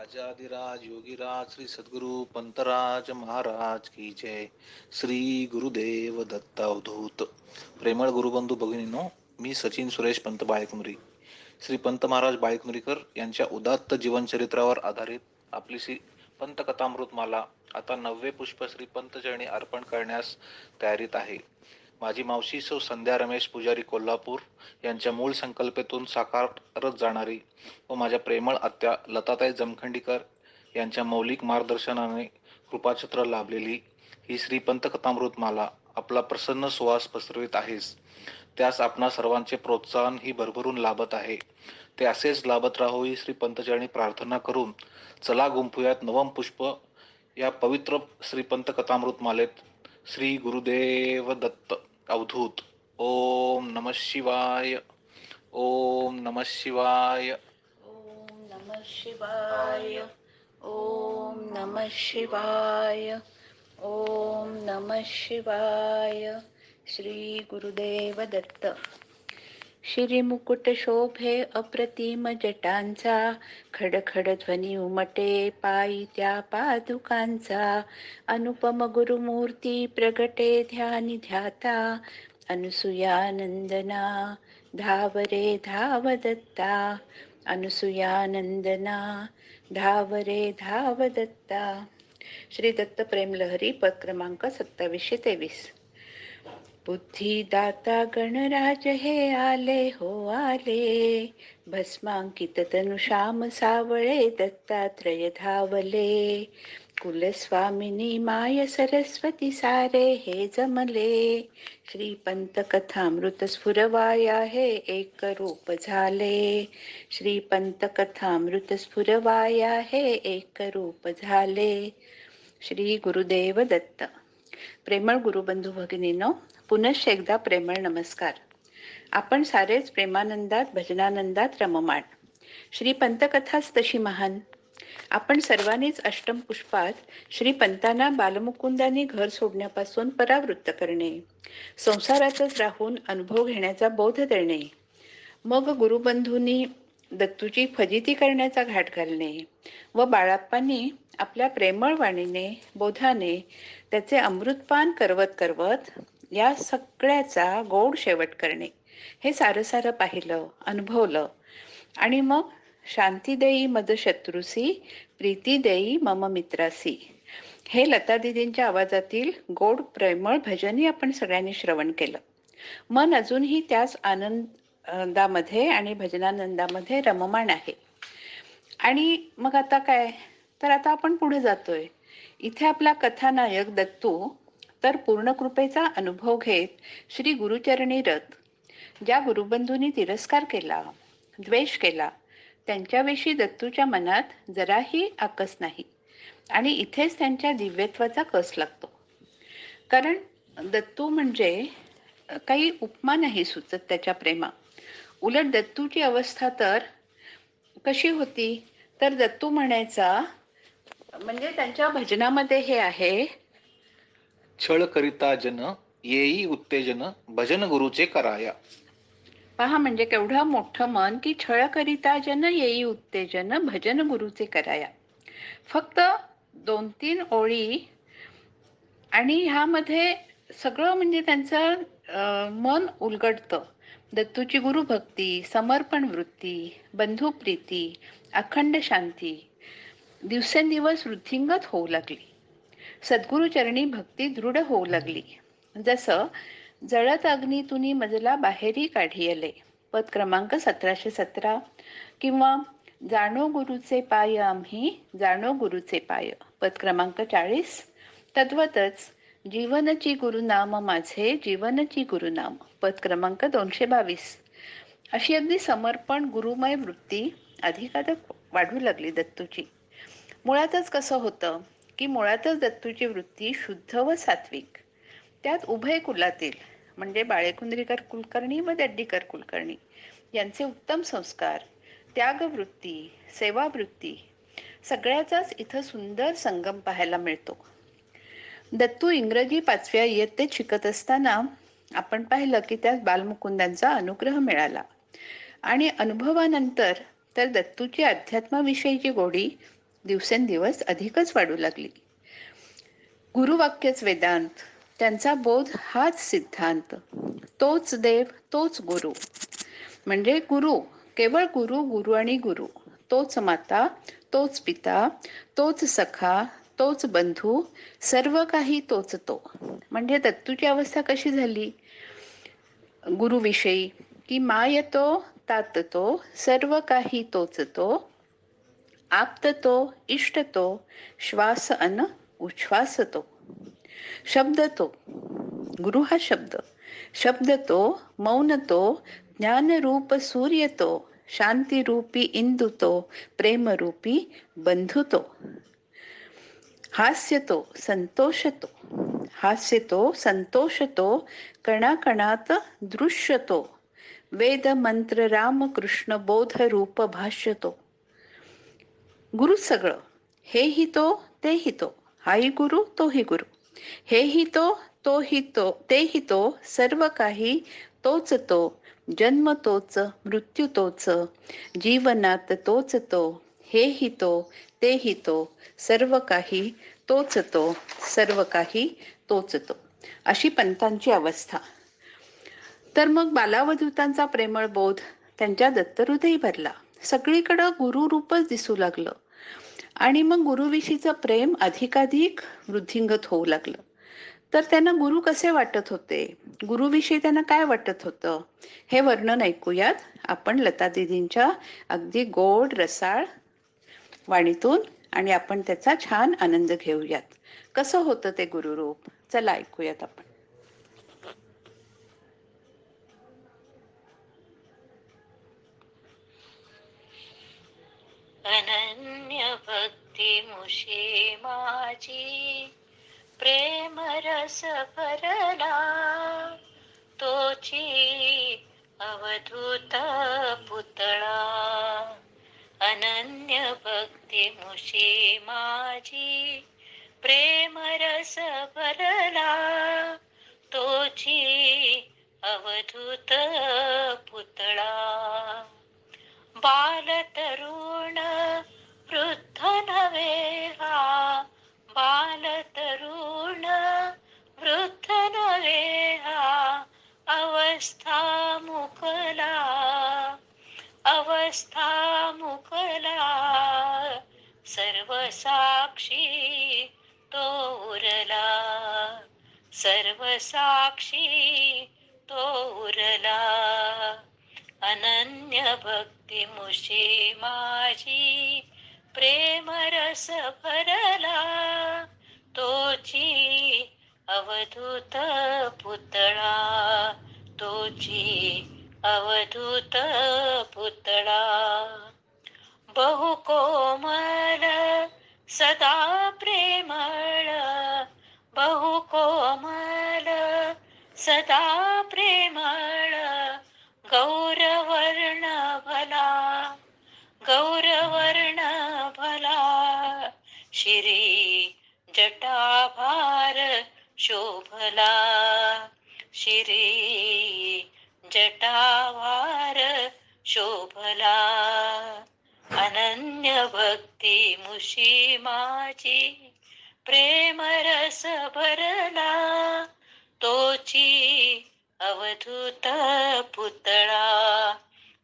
राजाधिराज योगीराज श्री सद्गुरु पंतराज महाराज की जय. श्री गुरुदेव दत्त अवधूत. प्रेमळ गुरुबंधू भगिनींनो, मी सचिन सुरेश पंत बाळकुमरी, श्री पंत महाराज बाळकुमरीकर यांच्या उदात्त जीवनचरित्रावर आधारित आपली श्री पंत कथामृतमाला आता 90 पुष्प श्री पंतचरणी अर्पण करण्यास तयारीत आहे. माझी मावशी सौ संध्या रमेश पुजारी कोल्हापूर यांच्या मूळ संकल्पेतून साकारत जाणारी व माझ्या प्रेमळ आत्या लताताई जमखंडीकर यांच्या मौलिक मार्गदर्शनाने कृपाछत्र लाभलेली ही श्रीपंत कथामृतमाला आपला प्रसन्न सुवास पसरवित आहेस. त्यास आपणा सर्वांचे प्रोत्साहन ही भरभरून लाभत आहे. ते असेच लाभत राहो ही श्री पंतचरणी प्रार्थना करून चला गुंफूयात नवम पुष्प या पवित्र श्रीपंत कथामृतमालेत. श्री गुरुदेव दत्त अवधूत. ओम नमः शिवाय. ओम नमः शिवाय. ओम नमः शिवाय. ओम नमः शिवाय. ओम नमः शिवाय. श्री गुरुदेव दत्त. श्रीमुकुट शोभे अप्रतिम जटांचा, खडखड ध्वनी उमटे पायी त्या पादुकांचा. अनुपम गुरुमूर्ती प्रगटे ध्यानी ध्याता, अनुसुयानंदना धाव रे धाव दत्ता. अनुसुयानंदना धाव रे धाव दत्ता. श्री दत्त प्रेमलहरी पद क्रमांक 2723. बुद्धिदाता गणराज हे आले हो आले, भस्मांकित तनु श्याम सावळे दत्तात्रय धावले. कुलस्वामिनी माय सरस्वती सारे हे जमले, श्रीपंत कथामृत स्फुरवाया हे एक रूप झाले. श्रीपंत कथामृत स्फुरवाया हे एक रूप झाले. श्री गुरुदेव दत्त. प्रेमळ गुरुबंधू भगिनींनो, पुनश्च एकदा प्रेमळ नमस्कार. आपण सारेच प्रेमानंदात भजनानंदात रममाण. श्री पंतकथाच तशी महान. आपण सर्वांनीच अष्टम पुष्पात श्री पंतांना बालमुकुंदांनी घर सोडण्यापासून परावृत्त करणे, संसारातच राहून अनुभव घेण्याचा बोध देणे, मग गुरुबंधूंनी दत्तूची फजिती करण्याचा घाट घालणे व बाळाप्पांनी आपल्या प्रेमळ वाणीने बोधाने त्याचे अमृतपान करवत करवत या सगळ्याचा गोड शेवट करणे, हे सारं पाहिलं, अनुभवलं. आणि मग शांती देई मद शत्रुसी, प्रीती देई मम मित्रासी, हे लता दिदींच्या आवाजातील गोड प्रेमळ भजनही आपण सगळ्यांनी श्रवण केलं. मन अजूनही त्याच आनंदामध्ये आणि भजनानंदामध्ये रममाण आहे. आणि मग आता काय, तर आता आपण पुढे जातोय. इथे आपला कथानायक दत्तू तर पूर्ण कृपेचा अनुभव घेत श्री गुरुचरणी रथ. ज्या गुरुबंधूंनी तिरस्कार केला, द्वेष केला, त्यांच्याविषयी दत्तूच्या मनात जराही आकस नाही. आणि इथेच त्यांच्या दिव्यत्वाचा कस लागतो. कारण दत्तू म्हणजे काही उपमा नाही सुचत त्याच्या प्रेमा. उलट दत्तूची अवस्था तर कशी होती, तर दत्तू म्हणायचा, म्हणजे त्यांच्या भजनामध्ये हे आहे, छळ करिता जन येई उत्तेजन, भजन गुरुचे कराया. पहा म्हणजे केवढं मोठं मन, की छळ करिता जन येई उत्तेजन, भजन गुरुचे कराया. फक्त 2-3 ओळी आणि ह्यामध्ये सगळं म्हणजे त्यांचं मन उलगडतं. दत्तूची गुरुभक्ती, समर्पण वृत्ती, बंधुप्रीती, अखंड शांती दिवसेंदिवस वृद्धिंगत होऊ लागली. सद्गुरुचरणी भक्ती दृढ होऊ लागली. जसं जळत अग्नीतुनी मजला बाहेरी काढियले, पद क्रमांक 1717. किंवा जाणो गुरुचे पाय आम्ही, जाणो गुरुचे पाय, पद क्रमांक 40. तद्वतच जीवनची गुरुनाम माझे, जीवनची गुरुनाम, पद क्रमांक 222. अशी अगदी समर्पण गुरुमय वृत्ती अधिकाधिक वाढू लागली दत्तूची. मुळातच कसं होतं, की मुळातच दत्तूची वृत्ती शुद्ध व सात्विक. त्यात उभय कुलातील म्हणजे बाळकुंद्रीकर कुलकर्णी व दड्डीकर कुलकर्णी यांचे उत्तम संस्कार, त्यागवृत्ती, सेवावृत्ती सगळ्याचाच इथं सुंदर संगम पाहायला मिळतो. दत्तू इंग्रजी 5व्या इयत्तेत शिकत असताना आपण पाहिलं की त्यास बालमुकुंदांचा अनुग्रह मिळाला. आणि अनुभवानंतर तर दत्तूची अध्यात्माविषयीची गोडी दिवसेंदिवस अधिकच वाढू लागली. गुरुवाक्यच वेदांत, त्यांचा बोध हाच सिद्धांत. तोच देव, तोच गुरु. म्हणजे गुरु, केवळ गुरु, गुरु आणि गुरु. तोच माता, तोच पिता, तोच सखा, तोच बंधू, सर्व काही तोच तो. म्हणजे दत्तूची अवस्था कशी झाली गुरुविषयी, की मायतो तात तो, सर्व काही तोच तो, आप्त तो, इष्ट तो, श्वास अन उच्छ्वास तो. शब्द तो, गुरु हा शब्द. शब्द तो, मौन तो, ज्ञानरूप सूर्य तो, शांतिरूपी इंदू तो, प्रेमरूपी बंधू तो. हास्य तो, संतोष तो, हास्य तो, संतोष तो, कणाकणात दृश्य तो, वेद मंत्र राम कृष्ण बोध रूप भाष्य तो. गुरु सगळं, हेही तो, तेही तो, हाही गुरु, तोही गुरु. हेही तो, तोही तो, तेही तो, सर्व काही तोच तो, जन्म तोच, मृत्यू तोच, जीवनात तोच तो, हेही तो, तेही तो, सर्व काही तोच तो, सर्व काही तोच तो. अशी पंतांची अवस्था. तर मग बालावधूतांचा प्रेमळ बोध त्यांच्या दत्तहृदयी भरला. सगळीकडं गुरुरूपच दिसू लागलं आणि मग गुरुविषयीचं प्रेम अधिकाधिक वृद्धिंगत होऊ लागलं. तर त्यांना गुरु कसे वाटत होते, गुरुविषयी त्यांना काय वाटत होतं, हे वर्णन ऐकूयात आपण लता दीदींच्या अगदी गोड रसाळ वाणीतून, आणि आपण त्याचा छान आनंद घेऊयात. कसं होतं ते गुरुरूप, चला ऐकूयात आपण. अनन्य भक्ती मुशी माझी, प्रेम रस भरला, तोची अवधूत पुतळा. अनन्य भक्ती मुशी माझी, प्रेम रस भरला, तोची अवधूत पुतळा. बाल तरुण वृद्ध नव्हे हा, बाल तरुण वृद्ध नव्हे हा, अवस्था मुकला, अवस्था मुकला, सर्व साक्षी तो उरला, सर्व साक्षी तो उरला. अनन्य भक्ती मुशी माझी, प्रेम रस भरला, तोची अवधूत पुतळा, तोची अवधूत पुतळा. बहु कोमल सदा प्रेमळ, बहु कोमल सदा प्रेमळ, गौरवर्ण भला, गौरवर्ण भला, शिरी जटाभार शोभला, शिरी जटाभार शोभला. अनन्य भक्ती मुशी माझी, प्रेम रस भरला, तोची अवधूत पुतळा,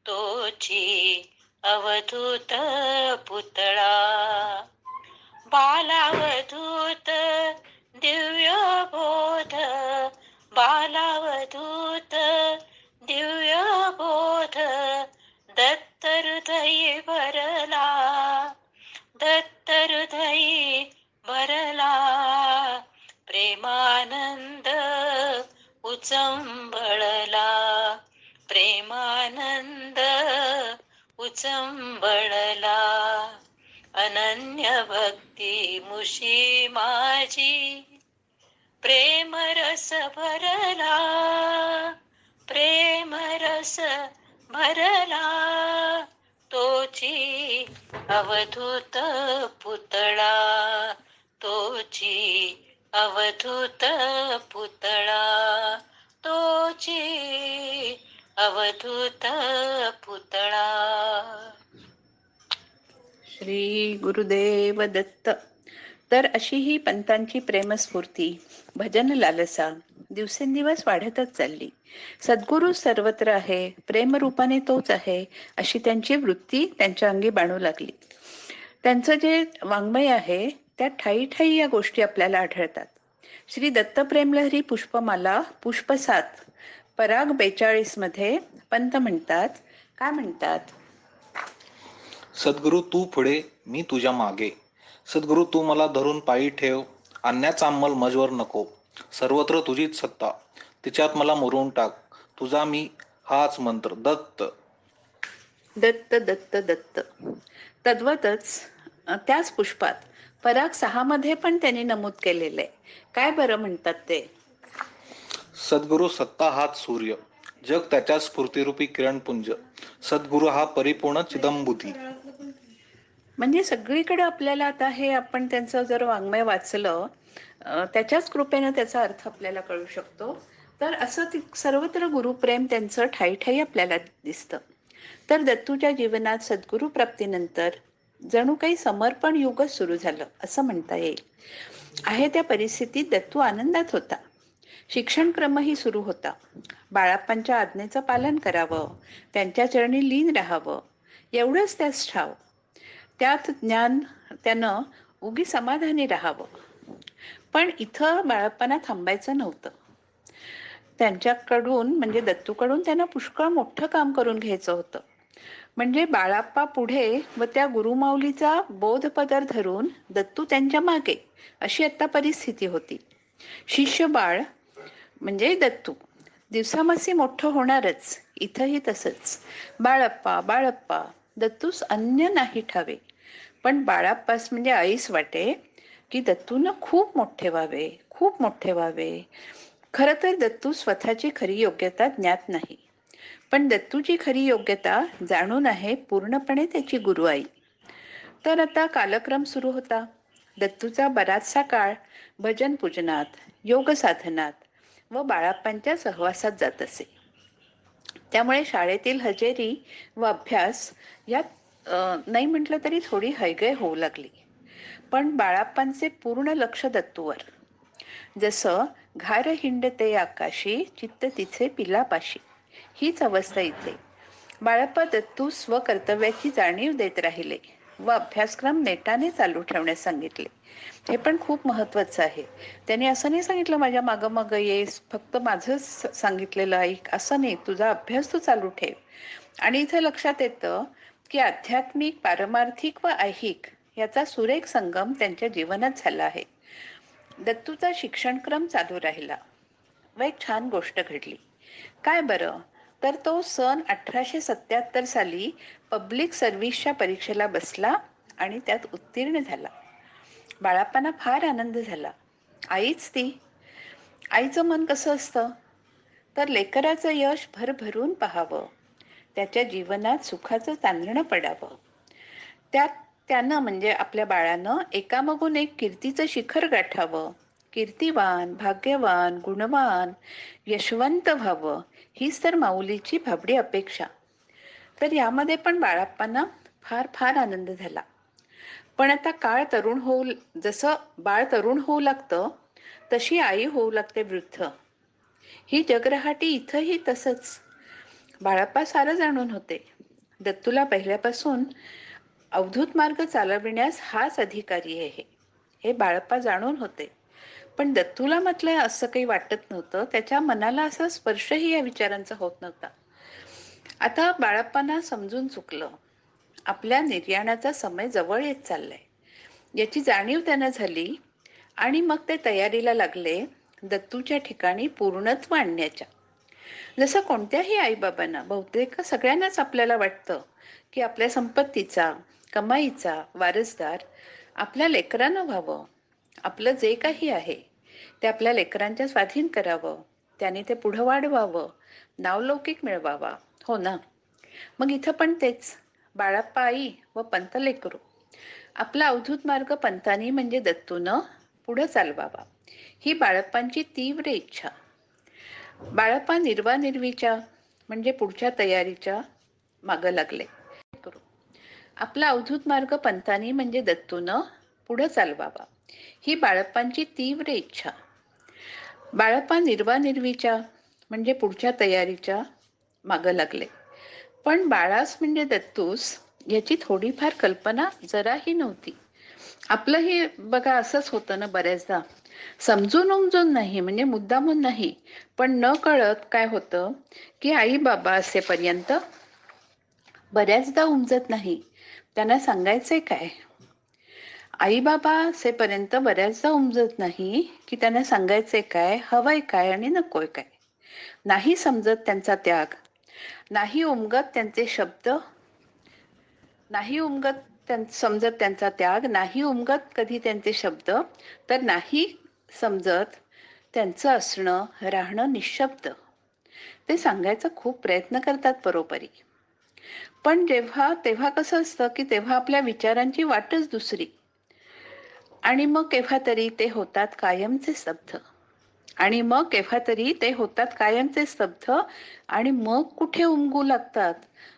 तोची अवधूत पुतळा. बालावधूत दिव्य बोध, बालावधूत दिव्य बोध, दत्त हृदयी भरला, दत्त हृदयी भरला. प्रेमानंद उचंबळला, प्रेमानंद उचंबळला. अनन्य भक्ती मुशी माझी, प्रेम रस भरला, प्रेम रस भरला, तोची अवधूत पुतळा, तोची अवधूत पुतळा, तोची अवधूत पुतळा. श्री गुरुदेव दत्त. तर अशी ही पंतांची प्रेमस्फूर्ती, भजन लालसा दिवसेंदिवस वाढतच चालली. सद्गुरू सर्वत्र आहे, प्रेमरूपाने तोच आहे, अशी त्यांची वृत्ती त्यांच्या अंगी बाणू लागली. त्यांचं जे वाङ्मय आहे त्यात ठायी ठायी या गोष्टी आपल्याला आढळतात. श्री दत्तप्रेमलहरी पुष्पमाला पुष्प 7 पराग 42 मध्ये पंत म्हणतात, काय म्हणतात? सद्गुरू तू पुढे, मी तुझ्या मागे. सद्गुरू तू मला धरून पायी ठेव, आणण्याचा अंमल मजवर नको. सर्वत्र तुझीच सत्ता, तिच्यात मला मुरून टाक. तुझा मी हाच मंत्र, दत्त. दत्त दत्त दत्त. तद्वतच त्याच पुष्पात पराग 6 मध्ये पण त्यांनी नमूद केलेले. काय बरं म्हणतात ते? सद्गुरू सत्ता हाच सूर्य, जग त्याच्या स्फूर्तिरूपी किरणपुंज. सद्गुरू हा परिपूर्ण चिदंबुधी. म्हणजे सगळीकडे आपल्याला आता हे आपण त्यांचं जर वाङ्मय वाचलं, त्याच्याच कृपेनं त्याचा अर्थ आपल्याला कळू शकतो. तर असं सर्वत्र गुरुप्रेम त्यांचं ठायी ठायी आपल्याला दिसतं. तर दत्तूच्या जीवनात सद्गुरू प्राप्तीनंतर जणू काही समर्पण युगच सुरू झालं असं म्हणता येईल. आहे त्या परिस्थितीत दत्तू आनंदात होता. शिक्षणक्रमही सुरू होता. बाळाप्पांच्या आज्ञेचं पालन करावं, त्यांच्या चरणी लीन राहावं, एवढंच त्यास ठाव. त्यात ज्ञान त्यानं उगी समाधानी राहावं. पण इथं बाळाप्पांना थांबायचं नव्हतं. त्यांच्याकडून म्हणजे दत्तूकडून त्यांना पुष्कळ मोठं काम करून घ्यायचं होतं. म्हणजे बाळाप्पा पुढे व त्या गुरुमाऊलीचा बोधपदर धरून दत्तू त्यांच्या मागे, अशी आता परिस्थिती होती. शिष्य बाळ म्हणजे दत्तू दिवसामासी मोठं होणारच. इथंही तसंच. बाळप्पा बाळप्पा, दत्तूस अन्य नाही ठावे. पण बाळाप्पास म्हणजे आईस वाटे की दत्तूनं खूप मोठे व्हावे, खूप मोठे व्हावे. खरं तर दत्तू स्वतःची खरी योग्यता ज्ञात नाही, पण दत्तूची खरी योग्यता जाणून आहे पूर्णपणे त्याची गुरु आई. तर आता कालक्रम सुरू होता. दत्तूचा बराचसा काळ भजन पूजनात, योग साधनात व बाळाप्पांच्या सहवासात जात असे. त्यामुळे शाळेतील हजेरी व अभ्यास यात नाही म्हटलं तरी थोडी हयगय होऊ लागली. पण बाळाप्पांचे पूर्ण लक्ष दत्तूवर. जसं घार हिंडते आकाशी, चित्त तिचे पिलापाशी, हीच अवस्था इथे. बाळाप्पा दत्तू स्वकर्तव्याची जाणीव देत राहिले व अभ्यासक्रम नेटाने चालू ठेवण्यास सांगितले. हे पण खूप महत्वाचं आहे. त्यांनी असं नाही सांगितलं माझ्या मागं मागं येस, फक्त माझंच सांगितलेलं ऐक, असं नाही, तुझा अभ्यास तू चालू ठेव. आणि इथे लक्षात येतं की आध्यात्मिक, पारमार्थिक व ऐहिक याचा सुरेख संगम त्यांच्या जीवनात झाला आहे. दत्तूचा शिक्षणक्रम चालू राहिला व एक छान गोष्ट घडली. काय बरं? तर तो सन 1877 साली पब्लिक सर्व्हिसच्या परीक्षेला बसला आणि त्यात उत्तीर्ण झाला. बाळाप्पांना फार आनंद झाला. आईच ती. आईचं मन कसं असतं? तर लेकराचं यश भरभरून पाहावं, त्याच्या जीवनात सुखाचं चांदणं पडावं. त्यात त्यानं म्हणजे आपल्या बाळानं एकामागून एक कीर्तीचं शिखर गाठावं, कीर्तिवान, भाग्यवान, गुणवान, यशवंत व्हावं, हीच तर माऊलीची भाबडी अपेक्षा. तर यामध्ये पण बाळाप्पांना फार फार आनंद झाला. पण आता काळ तरुण होऊ, जसं बाळ तरुण होऊ लागतं तशी आई होऊ लागते वृद्ध. ही जगरहाटी इथंही तसंच. बाळाप्पा सारं जाणून होते. दत्तूला पहिल्यापासून अवधूत मार्ग चालविण्यास हाच अधिकारी आहे, हे बाळप्पा जाणून होते. पण दत्तूला म्हटलं असं काही वाटत नव्हतं. त्याच्या मनाला असा स्पर्शही या विचारांचा होत नव्हता. आता बाळप्पांना समजून चुकलं, आपल्या निर्याणाचा समय जवळ येत चाललाय याची जाणीव त्यांना झाली. आणि मग ते तयारीला लागले दत्तूच्या ठिकाणी पूर्णत्व आणण्याच्या. जसं कोणत्याही आईबाबांना, बहुतेक सगळ्यांनाच आपल्याला वाटतं की आपल्या संपत्तीचा, कमाईचा वारसदार आपल्या लेकरानं व्हावं. आपलं जे काही आहे ते आपल्या लेकरांच्या स्वाधीन करावं, त्याने ते पुढं वाढवावं, नावलौकिक मिळवावा, हो ना? मग इथं पण तेच. बाळाप्पा आई व पंत लेकरू, आपला अवधूत मार्ग पंतानी म्हणजे दत्तूनं पुढं चालवावा, ही बाळप्पांची तीव्र इच्छा. बाळप्पा निर्वानिर्वीच्या म्हणजे पुढच्या तयारीच्या मागं लागले. आपला अवधूत मार्ग पंतांनी म्हणजे दत्तूनं पुढं चालवावा, ही बाळप्पांची तीव्र इच्छा. बाळप्पा निर्वानिर्वीच्या म्हणजे पुढच्या तयारीच्या मागं लागले. पण बाळास म्हणजे दत्तूस याची थोडीफार कल्पना जराही नव्हती. आपलं हे बघा असंच होतं ना बऱ्याचदा. समजून उमजून नाही म्हणजे मुद्दामून नाही, पण न कळत काय होतं की आई बाबा असेपर्यंत बऱ्याचदा उमजत नाही. त्यांना सांगायचंय काय? आई बाबा असेपर्यंत बऱ्याचदा उमजत नाही की त्यांना सांगायचंय काय, हवंय काय आणि नकोय काय. नाही समजत त्यांचा त्याग, नाही उमगत त्यांचे शब्द, नाही उमगत समजत त्यांचा त्याग, नाही उमगत कधी त्यांचे शब्द, तर नाही समजत त्यांचं असणं राहणं निशब्द. ते सांगायचा खूप प्रयत्न करतात बरोबरी. पण तेव्हा कसं असतं की तेव्हा आपल्या विचारांची वाटच दुसरी. आणि मग केव्हा तरी ते होतात कायमचे स्तब्ध. आणि मग केव्हा तरी ते होतात कायमचे स्तब्ध. आणि मग कुठे उमगू लागतात,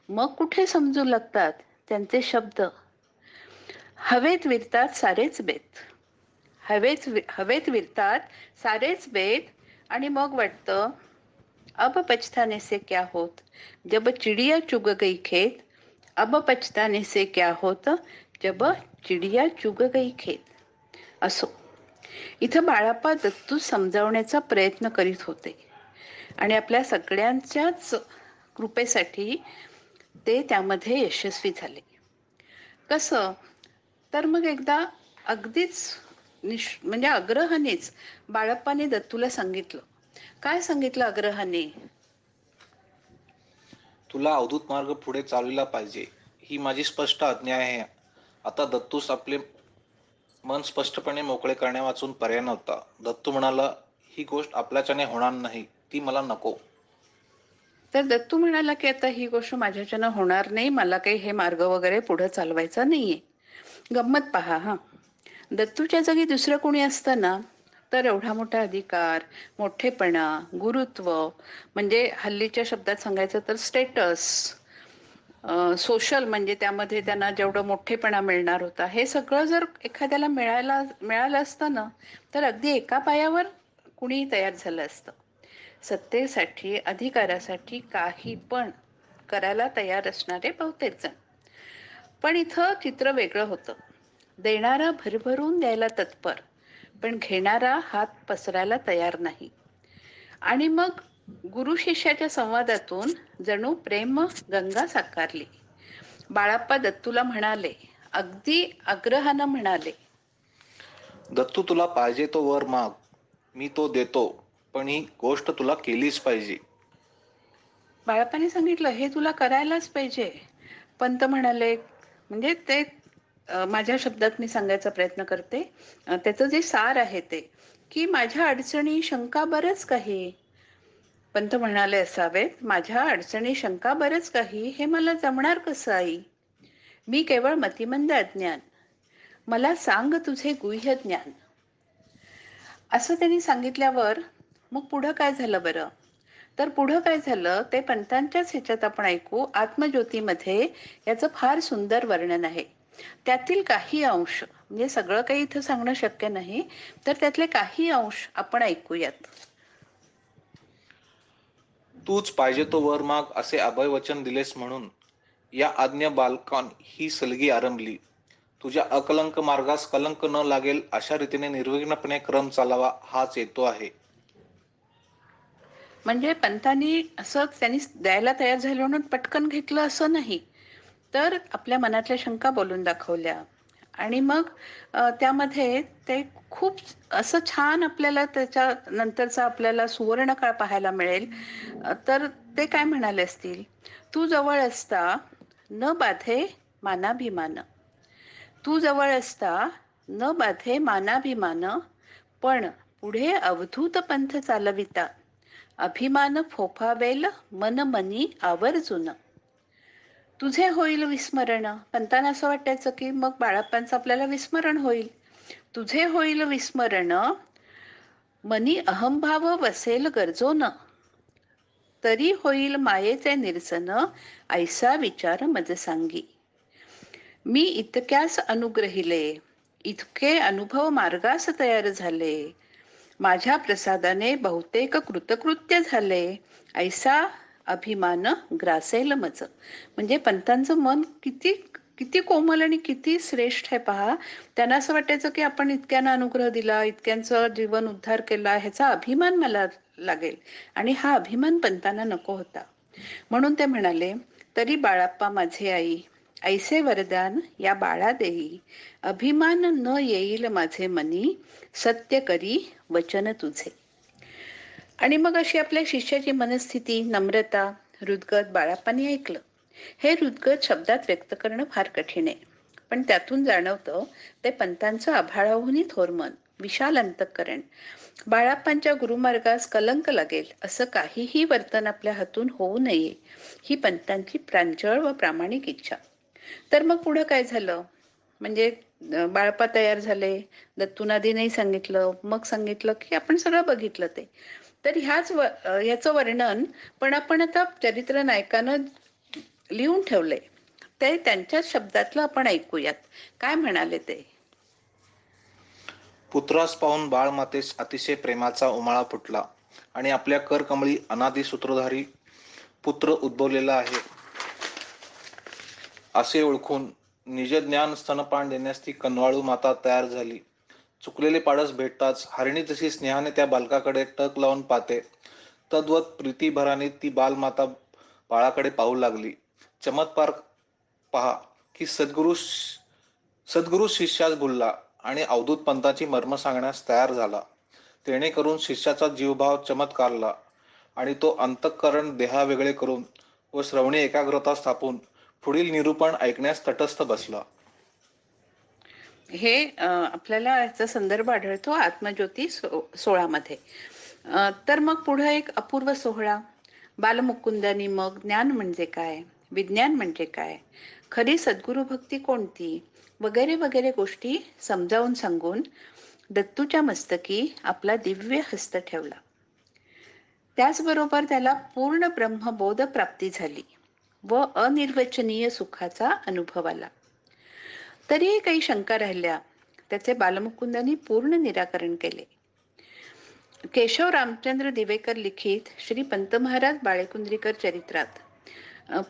मग कुठे समजू लागतात त्यांचे शब्द. हवेत विरतात सारेच बेत, हवेत विरतात सारेच बेत. आणि मग वाटतं अब पछताने से क्या होत, जब चिडिया चुग गई खेत. अब पछताने से क्या होत, जब चिडिया चुग गई खेत. असो, इथं बाळाप्पा दत्तू समजावण्याचा प्रयत्न करीत होते आणि आपल्या सगळ्यांच्याच कृपेसाठी ते त्यामध्ये यशस्वी झाले. कसं तर मग एकदा अगदीच म्हणजे आग्रहानेच बाळप्पाने दत्तूला सांगितलं. काय सांगितलं आग्रहाने? तुला अवधूत मार्ग पुढे चालविला पाहिजे, ही माझी स्पष्ट आज्ञा आहे. आता दत्तूस आपले मन स्पष्टपणे मोकळे करण्या वाचून पर्याय नव्हता. दत्तू म्हणाला, ही गोष्ट आपल्याच्याने होणार नाही, ती मला नको. तर दत्तू म्हणाला की आता ही गोष्ट माझ्याच्यानं होणार नाही, मला काही हे मार्ग वगैरे पुढे चालवायचा नाहीये. गंमत पहा हा, दत्तूच्या जागी दुसरं कोणी असतं ना तर एवढा मोठा अधिकार, मोठेपणा, गुरुत्व, म्हणजे हल्लीच्या शब्दात सांगायचं तर स्टेटस, सोशल म्हणजे त्यामध्ये त्यांना जेवढं मोठेपणा मिळणार होता, हे सगळं जर एखाद्याला मिळालं असतं ना तर अगदी एका पायावर कुणीही तयार झालं असतं. सत्तेसाठी, अधिकारासाठी काही पण करायला तयार असणारे बहुतेक जण. पण इथं चित्र वेगळं होतं. देणारा भरभरून द्यायला तत्पर, पण घेणारा हात पसरायला तयार नाही. आणि मग गुरु शिष्याच्या संवादातून जणू प्रेम गंगा साकारली. बाळाप्पा दत्तूला म्हणाले, अगदी आग्रहानं म्हणाले, दत्तू, तुला पाहिजे तो वर माग, मी तो देतो, पण ही गोष्ट तुला केलीच पाहिजे. बाळाप्पाने सांगितलं हे तुला करायलाच पाहिजे. पंत म्हणाले, म्हणजे ते माझ्या शब्दात मी सांगायचा प्रयत्न करते. त्याचं जे सार आहे ते की माझ्या अडचणी शंका बरंच काही. पंत म्हणाले असावेत, माझ्या अडचणी शंका बरंच काही, हे मला जमणार कसं आई? मी केवळ मतिमंद अज्ञान, मला सांग तुझे गुह्य ज्ञान. असं त्यांनी सांगितल्यावर मग पुढं काय झालं बरं? तर पुढं काय झालं ते पंतांच्याच ह्याच्यात आपण ऐकू. आत्मज्योतीमध्ये याचं फार सुंदर वर्णन आहे. त्यातील काही अंश, म्हणजे सगळं काही इथं सांगणं शक्य नाही, तर त्यातले काही अंश आपण ऐकूयात. तूच पाहिजे तो वर माग असे अभय वचन दिलेस म्हणून या आज्ञा बालकान ही सलगी आरंभली. तुझ्या अकलंक मार्गास कलंक न लागेल अशा रीतीने निर्विघ्नपणे क्रम चालावा हाच हेतू आहे. म्हणजे पंतांनी असं त्यांनी द्यायला तयार झाले म्हणून पटकन घेतलं असं नाही, तर आपल्या मनातल्या शंका बोलून दाखवल्या. आणि मग त्यामध्ये ते खूप असं छान आपल्याला त्याच्या नंतरचा आपल्याला सुवर्ण काळ पाहायला मिळेल. तर ते काय म्हणाले असतील, तू जवळ असता न बाधे मानाभिमान, तू जवळ असता न बाधे मानाभिमान, पण पुढे अवधूत पंथ चालविता अभिमान फोफावेल मन मनी आवर्जून. तुझे होईल विस्मरण. पंतांना असं वाटायचं की मग बाळाप्पांचं आपल्याला विस्मरण होईल. तुझे होईल विस्मरण, मनी अहंभाव वसेल गरजोन, तरी होईल मायेचे निरसन, ऐसा विचार मज सांगी. मी इतक्यास अनुग्रहिले, इतके अनुभव मार्गास तयार झाले, माझ्या प्रसादाने बहुतेक कृतकृत्य झाले, ऐसा अभिमान ग्रासेल मज. म्हणजे पंतांचं मन किती किती कोमल आणि किती श्रेष्ठ आहे पहा. त्यांना असं वाटायचं की आपण इतक्यांना अनुग्रह दिला, इतक्यांचं जीवन उद्धार केला, ह्याचा अभिमान मला लागेल. आणि हा अभिमान पंतांना नको होता. म्हणून ते म्हणाले, तरी बाळाप्पा माझे आई, ऐसे वरदान या बाळा देई, अभिमान न येईल माझे मनी, सत्य करी वचन तुझे. आणि मग अशी आपल्या शिष्याची मनस्थिती, नम्रता, हृदगत बाळाप्पांनी ऐकलं. हे हृदगत शब्दात व्यक्त करणं फार कठीण आहे, पण त्यातून जाणवतं ते पंतांचं आभाळाहूनही थोर मन, विशाल अंतःकरण. बाळाप्पांच्या गुरुमार्गास कलंक लागेल असं काहीही वर्तन आपल्या हातून होऊ नये, ही पंतांची प्रांजळ व प्रामाणिक इच्छा. तर मग पुढं काय झालं, म्हणजे बाळप्पा तयार झाले, दत्तूनादींनी सांगितलं, मग सांगितलं की आपण सगळं बघितलं ते. तर याचं वर्णन पण आपण आता चरित्र नायकानं लिहून ठेवलंय, ते त्यांच्याच शब्दातलं आपण ऐकूयात. काय म्हणाले ते. पुत्रास पाहून बाळ मातेस अतिशय प्रेमाचा उमाळा फुटला आणि आपल्या करकमळी अनादि सूत्रधारी पुत्र उद्भवलेला आहे असे ओळखून निजज्ञान स्तनपान देण्यास ती कनवाळू माता तयार झाली. चुकलेले पाडस भेटताच हरिणी जशी स्नेहाने त्या बालकाकडे टक लावून पाहते, तद्वत प्रीतीभराने ती बालमाता बाळाकडे पाहू लागली. चमत्कार पहा की सद्गुरु शिष्यास बोलला आणि अवधूत पंताची मर्म सांगण्यास तयार झाला. तेणे करून शिष्याचा जीवभाव चमत्कारला आणि तो अंतःकरण देहा वेगळे करून व श्रवणी एकाग्रता स्थापून पुढील निरूपण ऐकण्यास तटस्थ बसला. हे आपल्याला याचा संदर्भ आढळतो आत्मज्योती 16 मध्ये. तर मग पुढे एक अपूर्व सोहळा. बालमुकुंदानी मग ज्ञान म्हणजे काय, विज्ञान म्हणजे काय, खरी सद्गुरु भक्ती कोणती, वगैरे वगैरे गोष्टी समजावून सांगून दत्तूच्या मस्तकी आपला दिव्य हस्त ठेवला. त्याचबरोबर त्याला पूर्ण ब्रह्मबोध प्राप्ती झाली व अनिर्वचनीय सुखाचा अनुभव आला. तरीही काही शंका राहिल्या, त्याचे बालमुकुंदांनी पूर्ण निराकरण केले. केशव रामचंद्र दिवेकर लिखित श्री पंत महाराज बाळेकुंद्रीकर चरित्रात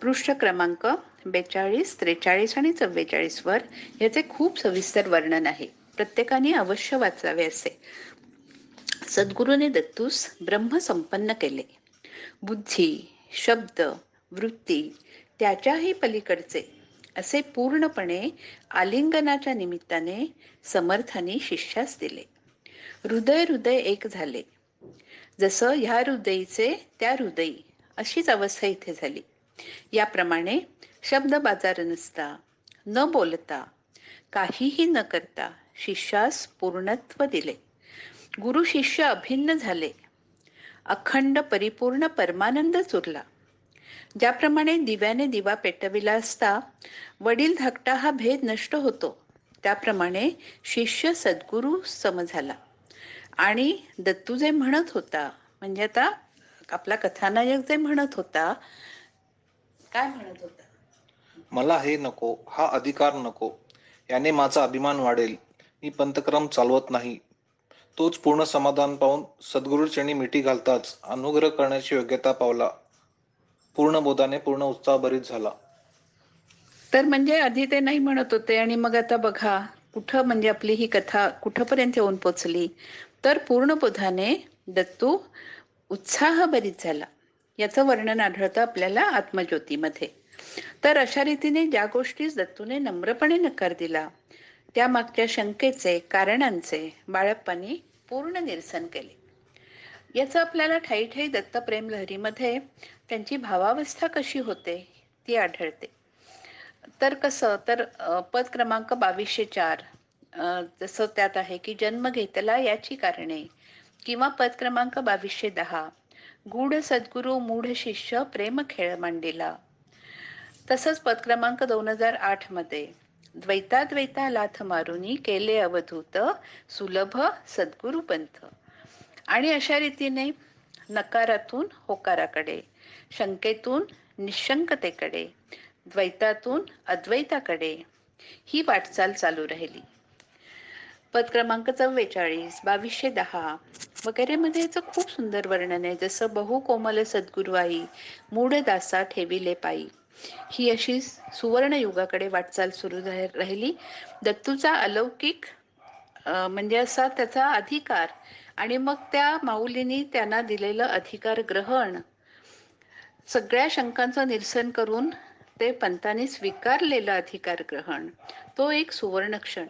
पृष्ठ क्रमांक 42, 43 आणि 44 वर याचे खूप सविस्तर वर्णन आहे. प्रत्येकाने अवश्य वाचावे असे. सद्गुरूने दत्तूस ब्रह्म संपन्न केले. बुद्धी, शब्द, वृत्ती त्याच्याही पलीकडचे असे पूर्णपणे आलिंगनाच्या निमित्ताने समर्थाने शिष्यास दिले. हृदय हृदय एक झाले. जसं ह्या हृदयीचे त्या हृदयी अशीच अवस्था इथे झाली. याप्रमाणे शब्द बाजार नसता, न बोलता, काहीही न करता शिष्यास पूर्णत्व दिले. गुरु शिष्य अभिन्न झाले. अखंड परिपूर्ण परमानंद चुरला. ज्याप्रमाणे दिव्याने दिवा पेटविला असता वडील धाकटा हा भेद नष्ट होतो, त्याप्रमाणे शिष्य सद्गुरु सम झाला. आणि दत्तू जे म्हणत होता, म्हणजे आता आपला कथानायक जे म्हणत होता, काय म्हणत होता, मला हे नको, हा अधिकार नको, याने माझा अभिमान वाढेल, मी पंतक्रम चालवत नाही, तोच पूर्ण समाधान पाहून सद्गुरूचरणी मिठी घालताच अनुग्रह करण्याची योग्यता पावला. पूर्ण बोधाने पूर्ण उत्साहभरीत झाला. तर म्हणजे आधी ते नाही म्हणत होते आणि मग आता बघा कुठं, म्हणजे आपली ही कथा कुठंपर्यंत येऊन पोचली. तर पूर्ण बोधाने दत्तू उत्साहभरीत झाला. याचं वर्णन आढळतं आपल्याला आत्मज्योतीमध्ये. तर अशा रीतीने ज्या गोष्टीस दत्तूने नम्रपणे नकार दिला, त्या मागच्या शंकेचे, कारणांचे बाळप्पांनी पूर्ण निरसन केले. याचं आपल्याला ठाई ठाई दत्तप्रेम लहरीमध्ये त्यांची भावावस्था कशी होते ती आढळते. तर कसं, तर पद क्रमांक 2204 जसं त्यात आहे की जन्म घेतला याची कारणे, किंवा पद क्रमांक 2210 गूढ सद्गुरु मूढ शिष्य प्रेम खेळ मांडिला. तसंच पद क्रमांक 2008 मध्ये द्वैताद्वैता लाथ मारुनी केले अवधूत सुलभ सद्गुरु पंथ. आणि अशा रीतीने नकारातून होकाराकडे, शंकेतून निशंकतेकडे, द्वैतातून अद्वैताकडे, ही वाटचाल चालू राहिली. पद क्रमांक 44, 2210 वगैरे मध्ये याचं खूप सुंदर वर्णन आहे. जसं बहु कोमल सद्गुरू आई मूढ दासा ठेविले पायी. ही अशी सुवर्ण युगाकडे वाटचाल सुरू राहिली. दत्तूचा अलौकिक म्हणजे असा त्याचा अधिकार आणि मग त्या माऊलींनी त्यांना दिलेलं अधिकार ग्रहण, सगळ्या शंकांचं निरसन करून ते पंतांनी स्वीकारलेलं अधिकार ग्रहण, तो एक सुवर्ण क्षण.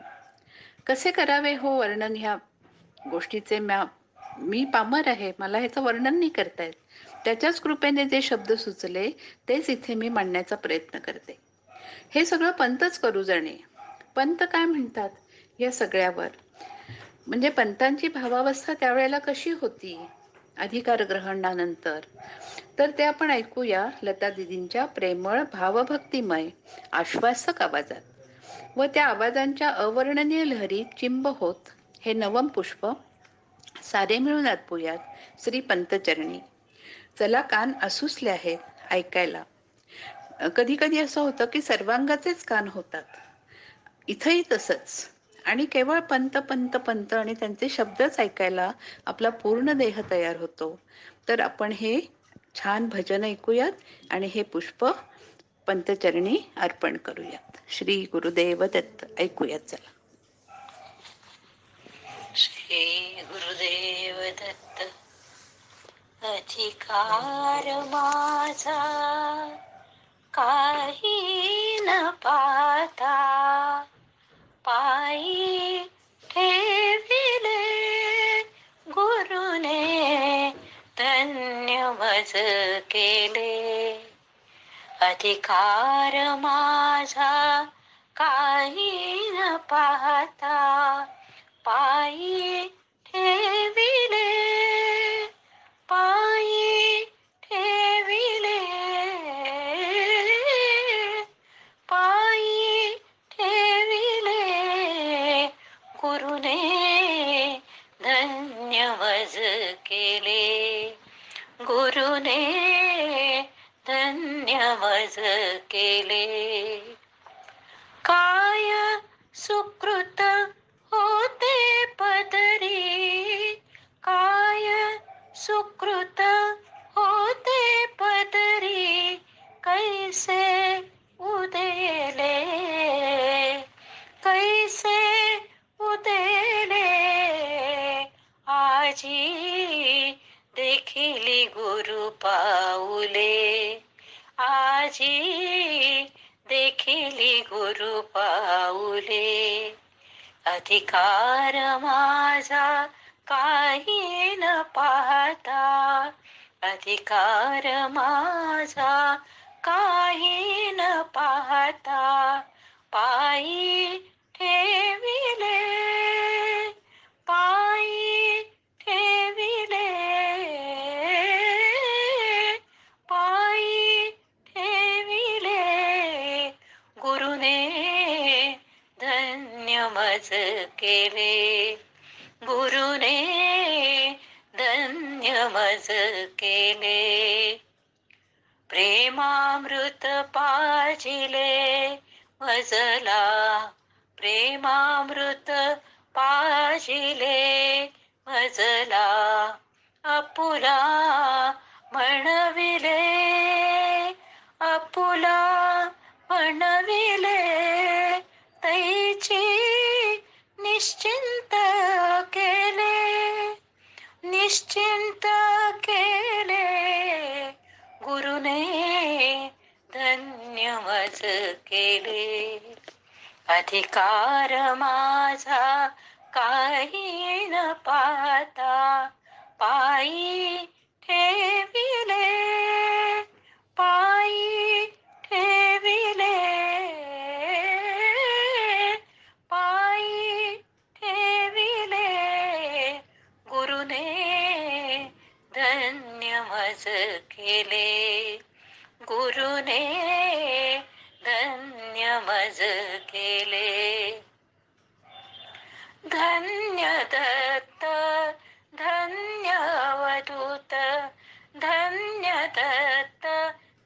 कसे करावे हो वर्णन ह्या गोष्टीचे? मी पामर आहे, मला ह्याचं वर्णन नाही करता येत. त्याच्याच कृपेने जे शब्द सुचले तेच इथे मी मांडण्याचा प्रयत्न करते. हे सगळं पंतच करू जाणे. पंत काय म्हणतात या सगळ्यावर? म्हणजे पंतांची भावावस्था त्यावेळेला कशी होती अधिकार ग्रहणानंतर, तर ते आपण ऐकूया लता दिदींच्या प्रेमळ भावभक्तिमय आश्वासक आवाजात. व त्या आवाजांच्या अवर्णनीय लहरीत चिंब होत हे नवम पुष्प सारे मिळून ऐकूयात श्री पंतचरणी. चला, कान असूसले आहेत ऐकायला. कधी कधी असं होतं की सर्वांगाचेच कान होतात. इथंही तसंच. आणि केवळ पंत पंत पंत आणि त्यांचे शब्दच ऐकायला आपला पूर्ण देह तयार होतो. तर आपण हे छान भजन ऐकूयात आणि हे पुष्प पंतचरणी अर्पण करूयात. श्री गुरुदेव दत्त. ऐकूयात चला. श्री गुरुदेव दत्त. अधिकार माझा काही न पाहता पायी ठेविले गुरुने धन्य मज केले. अधिकार माझा काही न पाहता पायी ठेविले पायी ठेविले पायी ठेविले गुरुने धन्य मज केले. गुरुने धन्य मज केले. काय सुकृत होते पदरी काय सुकृत होते पदरी कैसे उदेले कैसे उदेले आजी देखिली गुरु पाऊले आजी देखिली गुरु पाऊले. अधिकार माझा काही न पाहता अधिकार माझा काही न पाहता पायी ठेविले पायी ठेविले पायी ठेविले गुरुने धन्य मज केले. गुरुने धन्य मज केले. प्रेमामृत पाजिले मजला प्रेमामृत पाजिले मजला अपुला म्हणविले अपुला म्हणविले तैची निश्चिंत केले निश्चिंत केले गुरुने धन्य मज केले. अधिकार माझा काही न पाहता पायी ठेविले पायी ठेविले पायी ठेविले गुरुने धन्य मज केले. गुरुने धन्य मज केले. धन्य दत्त धन्य अवधूत धन्य दत्त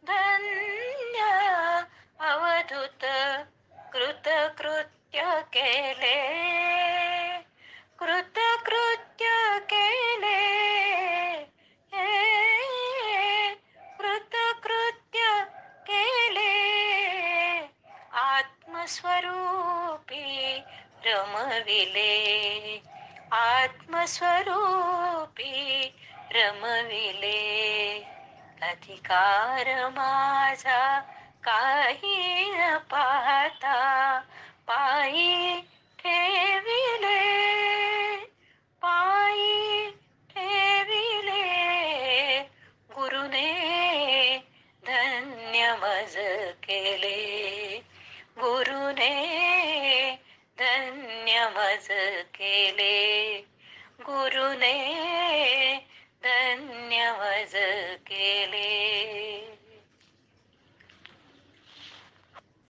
धन्य अवधूत कृत केले, कृतकृत्य केले, कृतकृत्य केले, आत्मस्वरूपी रमविले, आत्मस्वरूपी रमविले. अधिकार माझा काही न पाहता पायी ठेविले, पायी ठेविले. गुरुने धन्य मज केले, गुरुने धन्य मज केले, गुरुने धन्य मज केले.